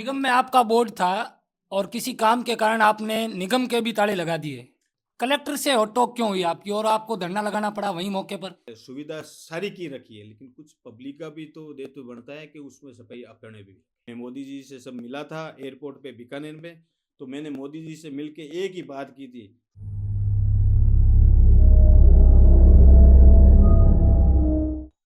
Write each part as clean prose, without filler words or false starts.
निगम में आपका बोर्ड था और किसी काम के कारण आपने निगम के भी ताले लगा दिए। कलेक्टर से होटोक क्यों हुई आपकी और आपको धरना लगाना पड़ा वहीं मौके पर? सुविधा सारी की रखी है, लेकिन कुछ पब्लिक का भी तो दायित्व बनता है कि उसमें सफाई अपने भी। मैं मोदी जी से सब मिला था एयरपोर्ट पे बीकानेर में, तो मैंने मोदी जी से मिलके एक ही बात की थी।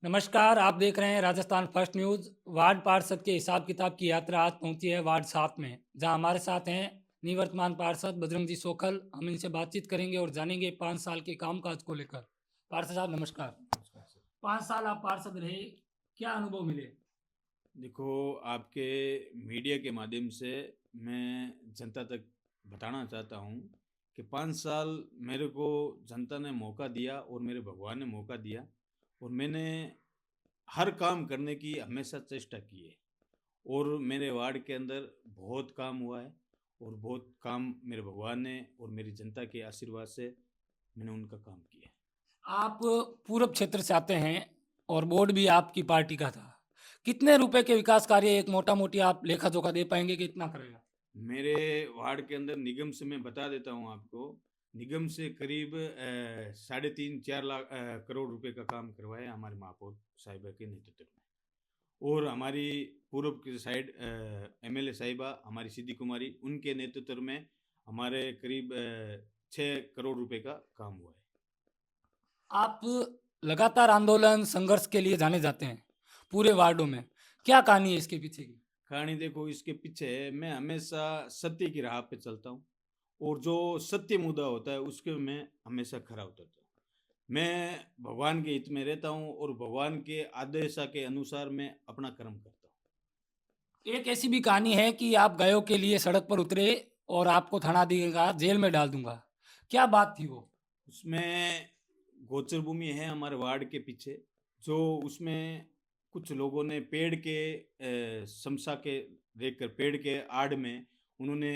नमस्कार, आप देख रहे हैं राजस्थान फर्स्ट न्यूज़। वार्ड पार्षद के हिसाब किताब की यात्रा आज पहुंची है वार्ड 7 में, जहां हमारे साथ हैं निवर्तमान पार्षद बजरंग जी सोखल। हम इनसे बातचीत करेंगे और जानेंगे 5 साल के कामकाज को लेकर। पार्षद साहब नमस्कार। नमस्कार सर। 5 साल आप पार्षद रहे, क्या अनुभव मिले? देखो, आपके मीडिया के माध्यम से मैं जनता तक बताना चाहता हूँ कि 5 साल मेरे को जनता ने मौका दिया और मेरे भगवान ने मौका दिया, और मैंने हर काम करने की हमेशा चेष्टा की है। और मेरे वार्ड के अंदर बहुत काम हुआ है, और बहुत काम मेरे भगवान ने और मेरी जनता के आशीर्वाद से मैंने उनका काम किया है। आप पूरब क्षेत्र से आते हैं और बोर्ड भी आपकी पार्टी का था। कितने रुपए के विकास कार्य एक मोटा-मोटी आप लेखा-जोखा दे पाएँगे कि इतना करेगा? मेरे वार्ड के अंदर निगम से मैं बता देता हूँ आपको, निगम से करीब 3.5-4 लाख करोड़ रुपए का काम करवाया हमारे महापौर साहिबा के नेतृत्व में। और हमारी पूर्व की साइड एमएलए साहिबा हमारी सिद्धि कुमारी, उनके नेतृत्व में हमारे करीब 6 करोड़ रुपए का काम हुआ है। आप लगातार आंदोलन, संघर्ष के लिए जाने जाते हैं, पूरे वार्डों में। क्या कहानी है इसके पीछे की? कहानी देखो, इसके पीछे मैं हमेशा सत्य की राह पे चलता हूँ, और जो सत्य मुद्दा होता है उसके मैं हमेशा खरा उतरता हूँ। मैं भगवान के हित में रहता हूँ, और भगवान के आदेशा के अनुसार मैं अपना कर्म करता हूँ। एक ऐसी भी कहानी है कि आप गायों के लिए सड़क पर उतरे और आपको थाना देगा, जेल में डाल दूँगा। क्या बात थी वो? उसमें गोचर भूमि है हमारे वार्ड के पीछे, जो उसमें कुछ लोगों ने पेड़ के समसा के देखकर पेड़ के आड़ में उन्होंने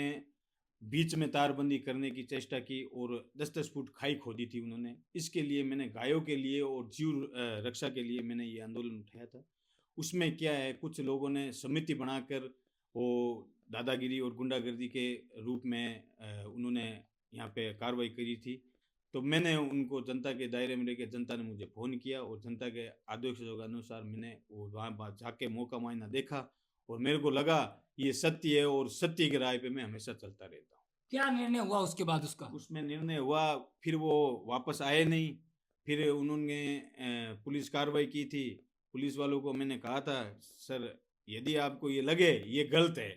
बीच में तारबंदी करने की चेष्टा की, और 10-10 फुट खाई खोदी थी उन्होंने। इसके लिए मैंने गायों के लिए और जीव रक्षा के लिए मैंने ये आंदोलन उठाया था। उसमें क्या है, कुछ लोगों ने समिति बनाकर वो दादागिरी और गुंडागर्दी के रूप में उन्होंने यहाँ पे कार्रवाई करी थी। तो मैंने उनको जनता के दायरे में लेके, जनता ने मुझे फ़ोन किया, और जनता के आदेशों के अनुसार मैंने वो वहाँ जाके मौका मुआयना देखा, और मेरे को लगा ये सत्य है, और सत्य की राह पे मैं हमेशा चलता रहता हूँ। क्या निर्णय हुआ उसके बाद उसका? उसमें निर्णय हुआ, फिर वो वापस आए नहीं। फिर उन्होंने पुलिस कार्रवाई की थी। पुलिस वालों को मैंने कहा था, सर यदि आपको ये लगे ये गलत है,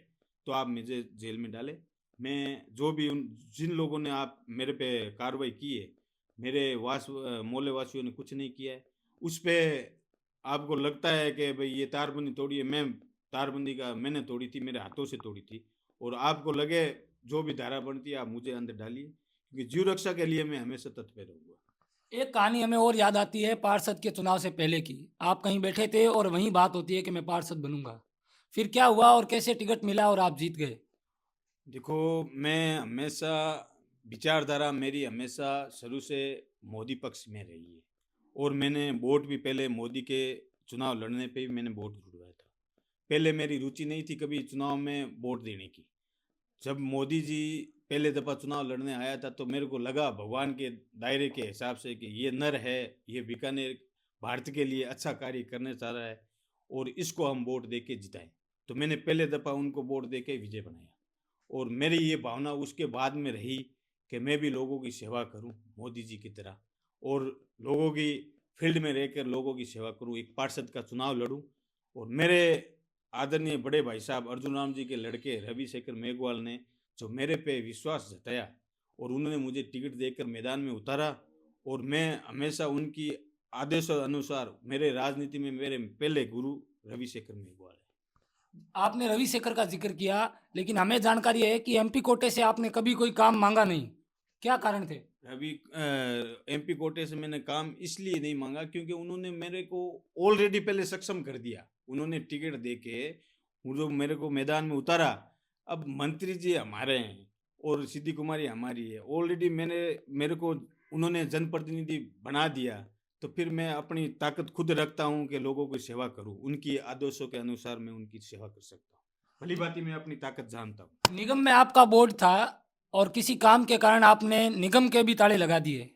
तो आप मुझे जेल में डालें। मैं जो भी उन जिन लोगों ने आप मेरे पे कार्रवाई की है, मेरे मोहल्ले वासियों ने कुछ नहीं किया है। उस पे आपको लगता है कि भई ये तारबंदी तोड़ी है, मैं तारबंदी का मैंने तोड़ी थी, मेरे हाथों से तोड़ी थी। और आपको लगे जो भी धारा बनती है आप मुझे अंदर डालिए, क्योंकि जीव रक्षा के लिए मैं हमेशा तत्पर रहूँगा। एक कहानी हमें और याद आती है पार्षद के चुनाव से पहले की। आप कहीं बैठे थे और वहीं बात होती है कि मैं पार्षद बनूँगा। फिर क्या हुआ और कैसे टिकट मिला और आप जीत गए? देखो, मैं हमेशा विचारधारा मेरी हमेशा शुरू से मोदी पक्ष में रही है, और मैंने वोट भी पहले मोदी के चुनाव लड़ने पे भी मैंने वोट गिरवाया था। पहले मेरी रुचि नहीं थी कभी चुनाव में वोट देने की। जब मोदी जी पहले दफ़ा चुनाव लड़ने आया था, तो मेरे को लगा भगवान के दायरे के हिसाब से कि ये नर है, ये बीकानेर भारत के लिए अच्छा कार्य करने चाह रहा है, और इसको हम वोट दे के जिताएँ। तो मैंने पहले दफ़ा उनको वोट दे के विजय बनाया, और मेरी ये भावना उसके बाद में रही कि मैं भी लोगों की सेवा करूँ मोदी जी की तरह, और लोगों की फील्ड में रहकर लोगों की सेवा करूँ, एक पार्षद का चुनाव लड़ूँ। और मेरे आदरणीय बड़े भाई साहब अर्जुन राम जी के लड़के रवि शेखर मेघवाल ने जो मेरे पे विश्वास जताया, और उन्होंने मुझे टिकट देकर मैदान में उतारा, और मैं हमेशा उनकी आदेशों अनुसार, मेरे राजनीति में मेरे पहले गुरु रवि शेखर मेघवाल है। आपने रविशेखर का ज़िक्र किया, लेकिन हमें जानकारी है कि एमपी कोटे से आपने कभी कोई काम माँगा नहीं। क्या कारण थे? रवि एमपी कोटे से मैंने काम इसलिए नहीं मांगा, क्योंकि उन्होंने मेरे को ऑलरेडी पहले सक्षम कर दिया। उन्होंने टिकट देके वो जो मेरे को मैदान में उतारा। अब मंत्री जी हमारे हैं और सिद्धि कुमारी हमारी है। ऑलरेडी मेरे को उन्होंने जनप्रतिनिधि बना दिया, तो फिर मैं अपनी ताकत खुद रखता हूँ कि लोगों की सेवा करूँ। उनकी आदेशों के अनुसार मैं उनकी सेवा कर सकता हूँ। भली भांति मैं अपनी ताकत जानता हूँ। निगम में आपका बोर्ड था और किसी काम के कारण आपने निगम के भी ताले लगा दिए।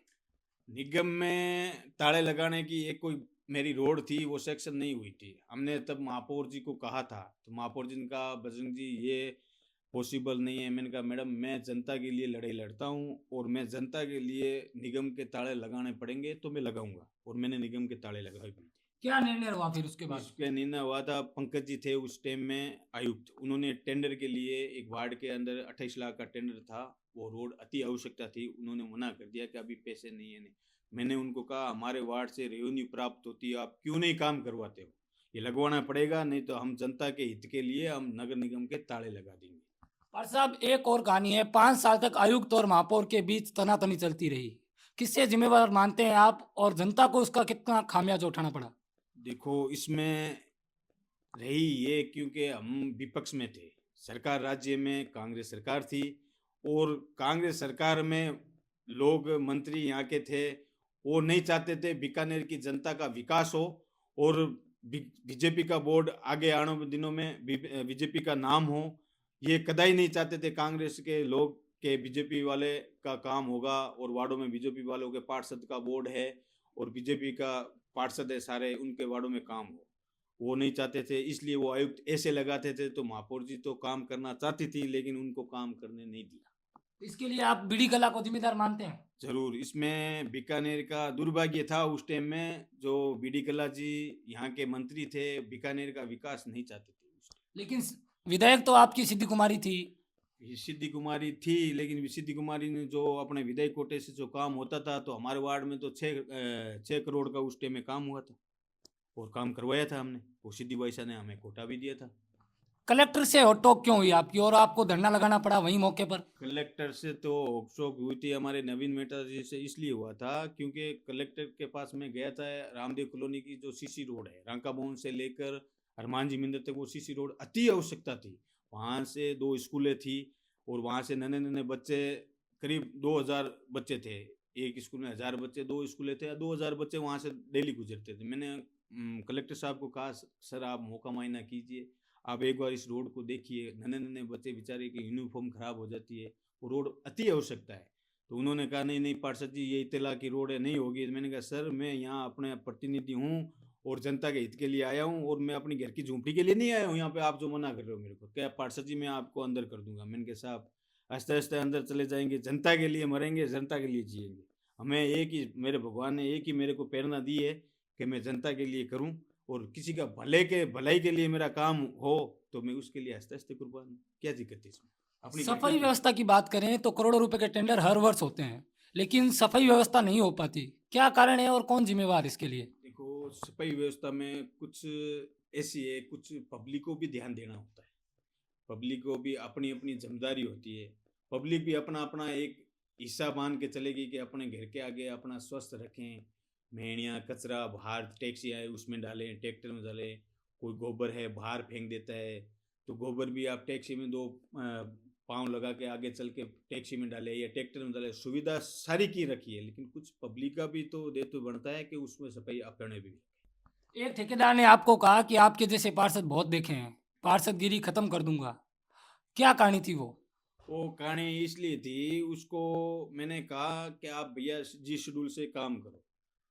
निगम में ताले लगाने की एक कोई मेरी रोड थी, वो सेक्शन नहीं हुई थी। हमने तब महापौर जी को कहा था, तो महापौर जी ने कहा बजरंग जी ये पॉसिबल नहीं है। मैंने कहा मैडम मैं जनता के लिए लड़ाई लड़ता हूँ और मैं जनता के लिए निगम के ताले लगाने पड़ेंगे तो मैं लगाऊंगा, और मैंने निगम के ताले लगाए भी थे। क्या निर्णय हुआ फिर उसके बाद? उसके निर्णय हुआ था, पंकज जी थे उस टाइम में आयुक्त, उन्होंने टेंडर के लिए एक वार्ड के अंदर 28 लाख का टेंडर था, वो रोड अति आवश्यकता थी, उन्होंने मना कर दिया कि अभी पैसे नहीं है। नहीं, मैंने उनको कहा हमारे वार्ड से रेवेन्यू प्राप्त होती है, आप क्यों नहीं काम करवाते हो, ये लगवाना पड़ेगा, नहीं तो हम जनता के हित के लिए हम नगर निगम के ताले लगा देंगे। पर साहब एक और कहानी है, 5 साल तक आयुक्त और महापौर के बीच तनातनी चलती रही। किससे जिम्मेवार मानते हैं आप और जनता को उसका कितना खामियाजा उठाना पड़ा? देखो इसमें रही ये, क्योंकि हम विपक्ष में थे, सरकार राज्य में कांग्रेस सरकार थी, और कांग्रेस सरकार में लोग मंत्री यहाँ के थे, वो नहीं चाहते थे बीकानेर की जनता का विकास हो, और बीजेपी का बोर्ड आगे आने वाले दिनों में बीजेपी का नाम हो, ये कदाई नहीं चाहते थे कांग्रेस के लोग के बीजेपी वाले का काम होगा, और वार्डों में बीजेपी वालों के पार्षद का बोर्ड है और बीजेपी का पार्षद है सारे, उनके वार्डों में काम हो, वो नहीं चाहते थे, इसलिए वो आयुक्त ऐसे लगाते थे। तो महापौर जी तो काम करना चाहती थी लेकिन उनको काम करने नहीं दिया। इसके लिए आप बीड़ी कला को जिम्मेदार मानते हैं? जरूर, इसमें बीकानेर का दुर्भाग्य था उस टाइम में, जो बीडी कल्ला जी यहाँ के मंत्री थे, बीकानेर का विकास नहीं चाहते थे उस time। लेकिन विधायक तो आपकी सिद्धि कुमारी थी। ये सिद्धि कुमारी थी, लेकिन सिद्धि कुमारी ने जो अपने विधायक कोटे से जो काम होता था, तो हमारे वार्ड में तो 6 करोड़ का उस टाइम में काम हुआ था, और काम करवाया था हमने, वो सिद्धि बाईसा ने हमें कोटा भी दिया था। कलेक्टर से हटोक क्यों हुई आपकी और आपको धरना लगाना पड़ा वहीं मौके पर? कलेक्टर से तो ऑक्सोक हुई थी हमारे नवीन मेहता जी से, इसलिए हुआ था क्योंकि कलेक्टर के पास मैं गया था, रामदेव कॉलोनी की जो सीसी रोड है, रांका भवन से लेकर हनुमान जी मंदिर तक, वो सीसी रोड अति आवश्यकता थी। वहाँ से 2 स्कूलें थी, और वहाँ से नन्हे नन्हे बच्चे, करीब 2000 बच्चे थे, एक स्कूल में 1000 बच्चे, 2 स्कूलें थे, 2000 बच्चे वहाँ से डेली गुजरते थे। मैंने कलेक्टर साहब को कहा सर आप मौका मायना कीजिए, आप एक बार इस रोड को देखिए, नन्हे नन्हे बच्चे बेचारे की यूनिफॉर्म खराब हो जाती है, वो रोड अति आवश्यकता है। तो उन्होंने कहा नहीं नहीं पार्षद जी ये इतला की रोड है, नहीं होगी। मैंने कहा सर मैं यहाँ अपने प्रतिनिधि हूँ और जनता के हित के लिए आया हूँ, और मैं अपनी घर की झोंपड़ी के लिए नहीं आया हूँ यहाँ पे, आप जो मना कर रहे हो मेरे को, क्या पार्षद जी मैं आपको अंदर कर दूंगा। मैंने कहा साहब आस्ते आस्ते अंदर चले जाएंगे, जनता के लिए मरेंगे, जनता के लिए जिएंगे। हमें एक ही, मेरे भगवान ने एक ही मेरे को प्रेरणा दी है कि मैं जनता के लिए करूँ, और किसी का भलाई के लिए मेरा काम हो तो मैं उसके लिए हंसते हंसते कुर्बान हूँ। क्या दिक्कत है इसमें? अपनी सफाई व्यवस्था की बात करें तो करोड़ों रुपए के टेंडर हर वर्ष होते हैं, लेकिन सफाई व्यवस्था नहीं हो पाती। क्या कारण है और कौन जिम्मेवार इसके लिए? देखो सफाई व्यवस्था में कुछ ऐसी है, कुछ पब्लिक को भी ध्यान देना होता है, पब्लिक को भी अपनी अपनी जिम्मेदारी होती है, पब्लिक भी अपना अपना एक हिस्सा मान के चलेगी कि अपने घर के आगे अपना स्वस्थ रखें, मेहनिया कचरा बाहर टैक्सी आए उसमें डालें, ट्रैक्टर में डालें, कोई गोबर है बाहर फेंक देता है, तो गोबर भी आप टैक्सी में 2 पाँव लगा के आगे चल के टैक्सी में डाले या ट्रैक्टर में डाले, सुविधा सारी की रखी है, लेकिन कुछ पब्लिक का भी तो दायित्व बनता है कि उसमें सफाई अपने भी। एक ठेकेदार ने आपको कहा कि आपके जैसे पार्षद बहुत देखे हैं, पार्षदगिरी खत्म कर दूंगा। क्या कहानी थी वो? वो कहानी इसलिए थी, उसको मैंने कहा कि आप भैया जी शेड्यूल से काम करो,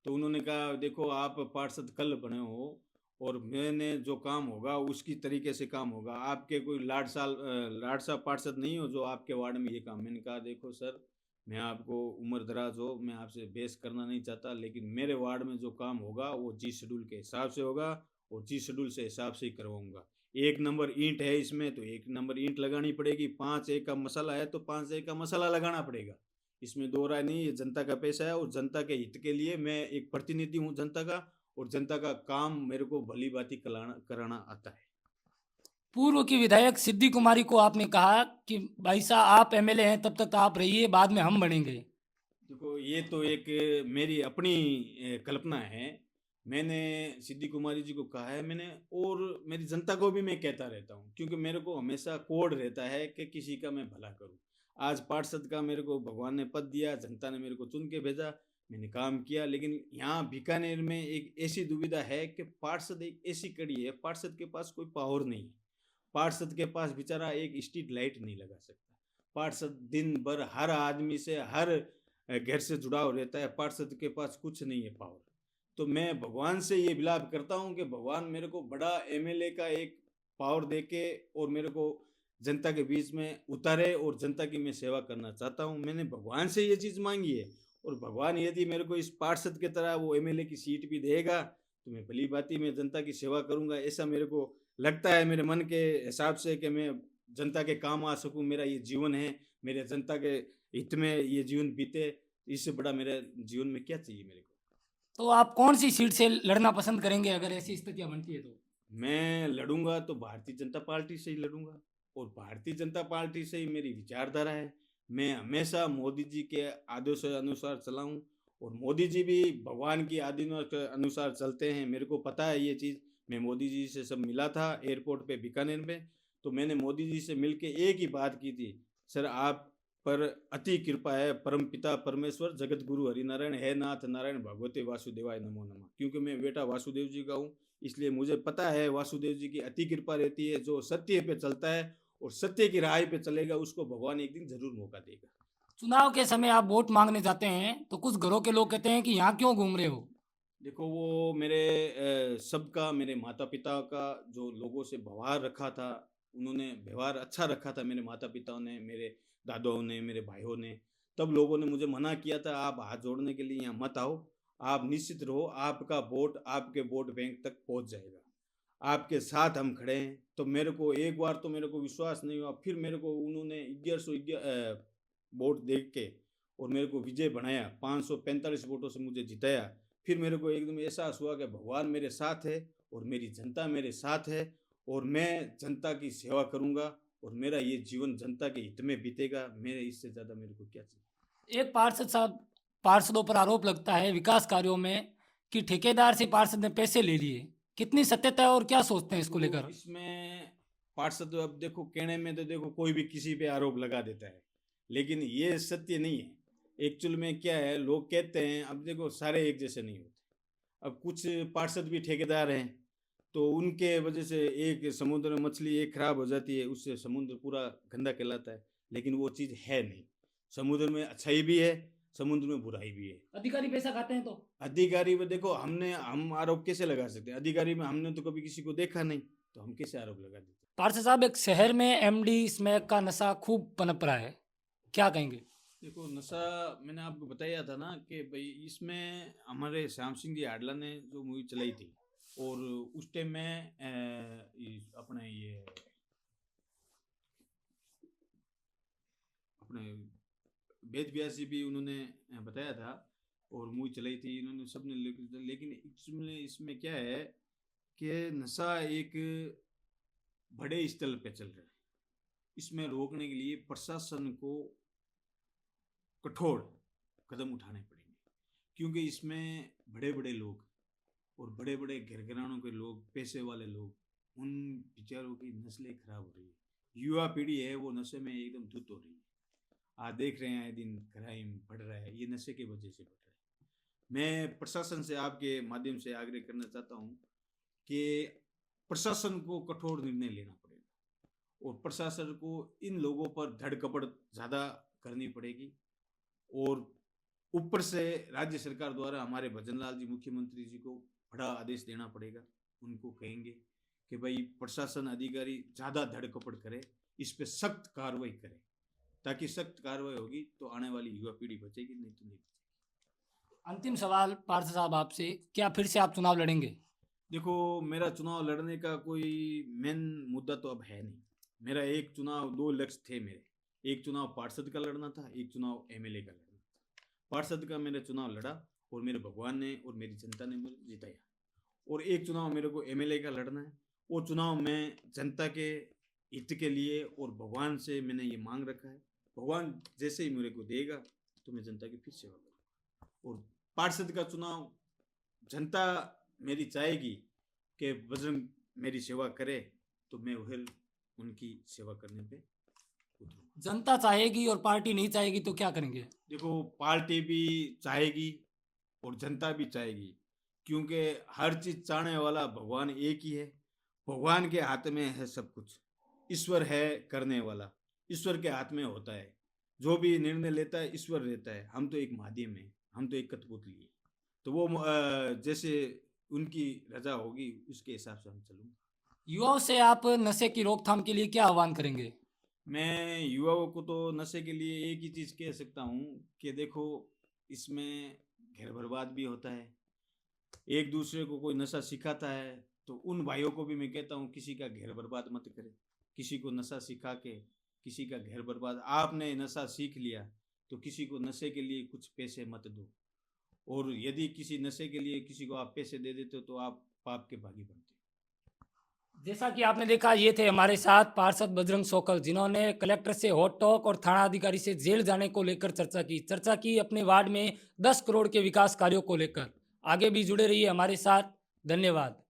तो उन्होंने कहा देखो आप पार्षद कल बने हो और मैंने जो काम होगा उसकी तरीके से काम होगा, आपके कोई लाडसा पार्षद नहीं हो जो आपके वार्ड में ये काम। मैंने कहा देखो सर मैं आपको उम्र दराज हो, मैं आपसे बहस करना नहीं चाहता, लेकिन मेरे वार्ड में जो काम होगा वो जी शेड्यूल के हिसाब से होगा, और जी शेड्यूल से हिसाब से ही करवाऊंगा। 1 नंबर ईंट है इसमें तो 1 नंबर ईंट लगानी पड़ेगी, 5 एक का मसाला है तो 5 एक का मसाला लगाना पड़ेगा, इसमें दो राय नहीं। ये जनता का पैसा है और जनता के हित के लिए मैं एक प्रतिनिधि हूँ जनता का, और जनता का काम मेरे को भली भांति कराना आता है। पूर्व की विधायक सिद्धि कुमारी को आपने कहा कि भाई साहब आप एमएलए हैं तब तक आप रहिए, बाद में हम बनेंगे। देखो ये तो एक मेरी अपनी कल्पना है, मैंने सिद्धि कुमारी जी को कहा है मैंने, और मेरी जनता को भी मैं कहता रहता हूँ, क्योंकि मेरे को हमेशा कोड रहता है कि किसी का मैं भला करूँ। आज पार्षद का मेरे को भगवान ने पद दिया, जनता ने मेरे को चुन के भेजा, मैंने काम किया, लेकिन यहाँ बीकानेर में एक ऐसी दुविधा है कि पार्षद एक ऐसी कड़ी है, पार्षद के पास कोई पावर नहीं है। पार्षद के पास बेचारा एक स्ट्रीट लाइट नहीं लगा सकता। पार्षद दिन भर हर आदमी से हर घर से जुड़ाव रहता है, पार्षद के पास कुछ नहीं है पावर। तो मैं भगवान से ये विलाप करता हूँ कि भगवान मेरे को बड़ा एमएलए का एक पावर दे के और मेरे को जनता के बीच में उतारे और जनता की मैं सेवा करना चाहता हूँ। मैंने भगवान से ये चीज़ मांगी है और भगवान यदि मेरे को इस पार्षद की तरह वो एमएलए की सीट भी देगा तो मैं भली भांति मैं जनता की सेवा करूंगा। ऐसा मेरे को लगता है मेरे मन के हिसाब से कि मैं जनता के काम आ सकूं। मेरा ये जीवन है, मेरे जनता के हित में ये जीवन बीते, इससे बड़ा मेरे जीवन में क्या चाहिए मेरे को। तो आप कौन सी सीट से लड़ना पसंद करेंगे अगर ऐसी स्थितियां बनती है तो? मैं लड़ूंगा तो भारतीय जनता पार्टी से ही लड़ूंगा और भारतीय जनता पार्टी से ही मेरी विचारधारा है। मैं हमेशा मोदी जी के आदेशों के अनुसार चला हूँ और मोदी जी भी भगवान की आज्ञा के अनुसार चलते हैं। मेरे को पता है ये चीज़। मैं मोदी जी से सब मिला था एयरपोर्ट पे बीकानेर में, तो मैंने मोदी जी से मिल के एक ही बात की थी, सर आप पर अति कृपा है, परम पिता परमेश्वर जगत गुरु हरिनारायण है नाथ नारायण भगवते वासुदेवाय नमो नमः। क्योंकि मैं बेटा वासुदेव जी का हूँ, इसलिए मुझे पता है वासुदेव जी की अति कृपा रहती है। जो सत्य पे चलता है और सत्य की राह पे चलेगा उसको भगवान एक दिन जरूर मौका देगा। चुनाव के समय आप वोट मांगने जाते हैं तो कुछ घरों के लोग कहते हैं कि यहाँ क्यों घूम रहे हो? देखो वो मेरे सबका मेरे माता पिता का जो लोगों से व्यवहार रखा था, उन्होंने व्यवहार अच्छा रखा था मेरे माता पिताओं ने, मेरे दादाओं ने, मेरे भाइयों ने। तब लोगों ने मुझे मना किया था आप हाथ जोड़ने के लिए यहाँ मत आओ, आप निश्चित रहो आपका वोट आपके वोट बैंक तक पहुँच जाएगा, आपके साथ हम खड़े हैं। तो मेरे को एक बार तो मेरे को विश्वास नहीं हुआ, फिर मेरे को उन्होंने 1111 वोट दे के और मेरे को विजय बनाया, 545 वोटों से मुझे जिताया। फिर मेरे को एकदम एहसास हुआ कि भगवान मेरे साथ है और मेरी जनता मेरे साथ है और मैं जनता की सेवा करूंगा और मेरा ये जीवन जनता के हित में बीतेगा। मेरे इससे ज़्यादा मेरे को क्या चाहिए। एक पार्षदों पर आरोप लगता है विकास कार्यों में कि ठेकेदार से पार्षद ने पैसे ले लिए। कितनी सत्यता है और क्या सोचते हैं इसको तो लेकर? इसमें पार्षद अब देखो कहने में तो देखो कोई भी किसी पे आरोप लगा देता है, लेकिन ये सत्य नहीं है। एक्चुअल में क्या है, लोग कहते हैं, अब देखो सारे एक जैसे नहीं होते। अब कुछ पार्षद भी ठेकेदार हैं, तो उनके वजह से एक समुद्र में मछली एक खराब हो जाती है, उससे समुद्र पूरा गंदा कहलाता है। लेकिन वो चीज़ है नहीं, समुद्र में अच्छाई भी है, समुद्र में बुराई भी है। अधिकारी पैसा खाते हैं तो? अधिकारी में देखो हम आरोप कैसे लगा सकते हैं? अधिकारी में हमने तो कभी किसी को देखा नहीं, तो हम कैसे आरोप लगा देते हैं? पार्षद साहब, एक शहर में एमडी स्मैक का नशा खूब पनप रहा है, क्या कहेंगे? देखो नशा मैंने आपको बताया था ना कि भाई इसमें हमारे श्याम सिंह जी आडला ने जो मूवी चलाई थी और उस टाइम में अपने ये अपने वेद व्यास जी भी उन्होंने बताया था और मूवी चलाई थी इन्होंने सबने। लेकिन इसमें क्या है कि नशा एक बड़े स्तर पे चल रहा है। इसमें रोकने के लिए प्रशासन को कठोर कदम उठाने पड़ेंगे, क्योंकि इसमें बड़े बड़े लोग और बड़े बड़े घरघरानों के लोग, पैसे वाले लोग, उन बेचारों की नस्लें खराब हो रही है। युवा पीढ़ी है वो नशे में एकदम धुत हो रही है। आज देख रहे हैं दिन क्राइम बढ़ रहा है, ये नशे की वजह से बढ़ रहा है। मैं प्रशासन से आपके माध्यम से आग्रह करना चाहता हूँ कि प्रशासन को कठोर निर्णय लेना पड़ेगा और प्रशासन को इन लोगों पर धड़ कपड़ ज़्यादा करनी पड़ेगी और ऊपर से राज्य सरकार द्वारा हमारे भजनलाल जी मुख्यमंत्री जी को बड़ा आदेश देना पड़ेगा। उनको कहेंगे कि भाई प्रशासन अधिकारी ज़्यादा धड़ कपड़ करे, इस पे सख्त कार्रवाई करे, ताकि सख्त कार्रवाई होगी तो आने वाली युवा पीढ़ी बचेगी, नहीं तो नहीं बचेगी। अंतिम सवाल पार्षद साहब आपसे, क्या फिर से आप चुनाव लड़ेंगे? देखो मेरा चुनाव लड़ने का कोई मेन मुद्दा तो अब है नहीं। मेरा एक चुनाव, दो लक्ष्य थे मेरे। एक चुनाव पार्षद का लड़ना था, एक चुनाव एमएलए का लड़ना था। पार्षद का मैंने चुनाव लड़ा और मेरे भगवान ने और मेरी जनता ने मुझे जिताया, और एक चुनाव मेरे को एमएलए का लड़ना है। वो चुनाव मैं जनता के हित के लिए और भगवान से मैंने ये मांग रखा है, भगवान जैसे ही मेरे को देगा तो मैं जनता की फिर सेवा करूँगा। और पार्षद का चुनाव जनता मेरी चाहेगी कि बजरंग मेरी सेवा करे, तो मैं फिर उनकी सेवा करने पे उतरूंगा। जनता चाहेगी और पार्टी नहीं चाहेगी तो क्या करेंगे? देखो पार्टी भी चाहेगी और जनता भी चाहेगी, क्योंकि हर चीज चाहने वाला भगवान एक ही है। भगवान के हाथ में है सब कुछ। ईश्वर है करने वाला, ईश्वर के हाथ में होता है। जो भी निर्णय लेता है ईश्वर रहता है, हम तो एक माध्यम हैं, हम तो एक कठपुतली हैं। तो वो जैसे उनकी रज़ा होगी उसके हिसाब से हम चलूँगा। युवाओं से आप नशे की रोकथाम के लिए क्या आह्वान करेंगे? मैं युवाओं को तो नशे के लिए एक ही चीज़ कह सकता हूँ कि देखो इसमें घर बर्बाद भी होता है। एक दूसरे को कोई नशा सिखाता है तो उन भाइयों को भी मैं कहता हूँ किसी का घर बर्बाद मत करे। किसी को नशा सिखा के किसी का घर बर्बाद आपने नशा सीख लिया तो किसी को नशे के लिए कुछ पैसे मत दो। और यदि किसी नशे के लिए किसी को आप पैसे दे देते हो तो आप पाप के भागी बनते हो। जैसा कि आपने देखा, ये थे हमारे साथ पार्षद बजरंग सोकल, जिन्होंने कलेक्टर से हॉट टॉक और थाना अधिकारी से जेल जाने को लेकर चर्चा की अपने वार्ड में 10 करोड़ के विकास कार्यों को लेकर। आगे भी जुड़े रहिए हमारे साथ। धन्यवाद।